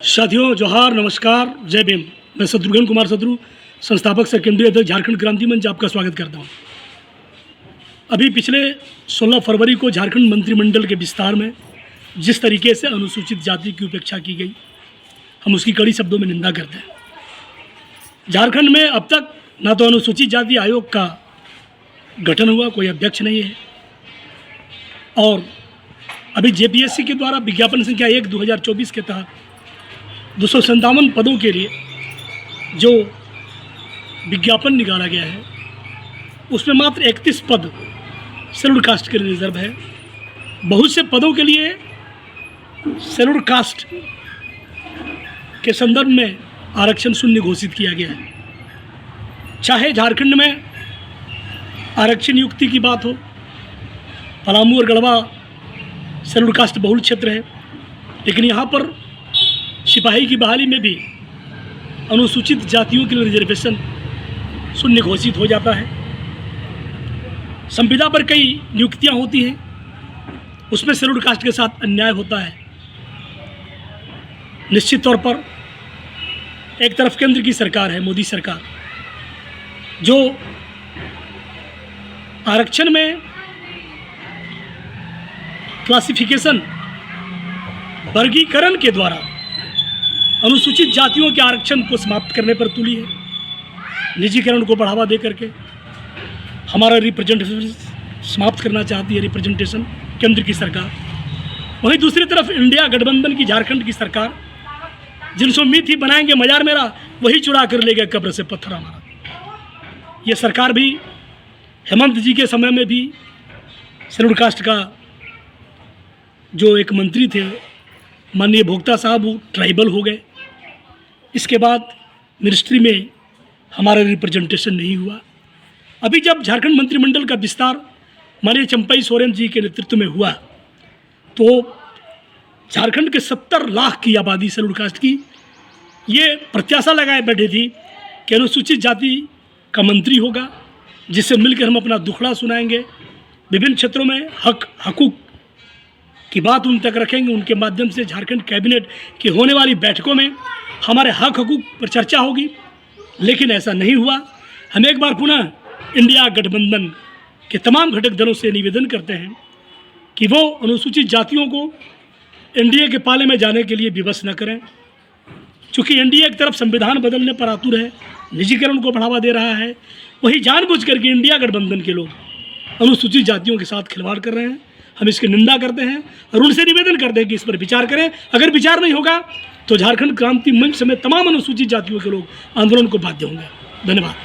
साथियों जोहार, नमस्कार, जय भीम। मैं शत्रुघ्न कुमार शत्रु, संस्थापक सह केंद्रीय अध्यक्ष झारखंड क्रांति मंच, आपका स्वागत करता हूं। अभी पिछले 16 फरवरी को झारखंड मंत्रिमंडल के विस्तार में जिस तरीके से अनुसूचित जाति की उपेक्षा की गई, हम उसकी कड़ी शब्दों में निंदा करते हैं। झारखंड में अब तक ना तो अनुसूचित जाति आयोग का गठन हुआ, कोई अध्यक्ष नहीं है, और अभी जेपीएससी के द्वारा विज्ञापन संख्या 1/2024 के तहत 257 पदों के लिए जो विज्ञापन निकाला गया है, उसमें मात्र 31 पद शेड्यूल्ड कास्ट के लिए रिजर्व है। बहुत से पदों के लिए शेड्यूल्ड कास्ट के संदर्भ में आरक्षण शून्य घोषित किया गया है। चाहे झारखंड में आरक्षण नियुक्ति की बात हो, पलामू और गढ़वा शेड्यूल्ड कास्ट बहुल क्षेत्र है, लेकिन यहाँ पर सिपाही की बहाली में भी अनुसूचित जातियों के लिए रिजर्वेशन शून्य घोषित हो जाता है। संविदा पर कई नियुक्तियां होती हैं, उसमें शेड्यूल्ड कास्ट के साथ अन्याय होता है। निश्चित तौर पर एक तरफ केंद्र की सरकार है, मोदी सरकार, जो आरक्षण में क्लासिफिकेशन वर्गीकरण के द्वारा अनुसूचित जातियों के आरक्षण को समाप्त करने पर तुली है। निजीकरण को बढ़ावा दे करके हमारा रिप्रेजेंटेशन समाप्त करना चाहती है, रिप्रेजेंटेशन केंद्र की सरकार। वहीं दूसरी तरफ इंडिया गठबंधन की झारखंड की सरकार, जिनसे उम्मीद थी बनाएंगे मजार मेरा, वही चुरा कर ले गए कब्र से पत्थर हमारा। ये सरकार भी हेमंत जी के समय में भी शेड्यूल्ड कास्ट का जो एक मंत्री थे माननीय भोक्ता साहब, वो ट्राइबल हो गए। इसके बाद मिनिस्ट्री में हमारा रिप्रेजेंटेशन नहीं हुआ। अभी जब झारखंड मंत्रिमंडल का विस्तार माननीय चंपई सोरेन जी के नेतृत्व में हुआ, तो झारखंड के 70 लाख की आबादी शेड्यूल्ड कास्ट की ये प्रत्याशा लगाए बैठे थी कि अनुसूचित जाति का मंत्री होगा, जिससे मिलकर हम अपना दुखड़ा सुनाएंगे, विभिन्न क्षेत्रों में हकूक़ की बात उन तक रखेंगे। उनके माध्यम से झारखंड कैबिनेट की होने वाली बैठकों में हमारे हकूक़ पर चर्चा होगी, लेकिन ऐसा नहीं हुआ। हम एक बार पुनः इंडिया गठबंधन के तमाम घटक दलों से निवेदन करते हैं कि वो अनुसूचित जातियों को एनडीए के पाले में जाने के लिए विवश न करें, चूँकि एनडीए एक तरफ संविधान बदलने पर आतुर है, निजीकरण को बढ़ावा दे रहा है, वही जानबूझ करके इंडिया गठबंधन के लोग अनुसूचित जातियों के साथ खिलवाड़ कर रहे हैं। हम इसकी निंदा करते हैं और उनसे निवेदन करते हैं कि इस पर विचार करें। अगर विचार नहीं होगा तो झारखंड क्रांति मंच समेत तमाम अनुसूचित जातियों के लोग आंदोलन को बाध्य होंगे। धन्यवाद।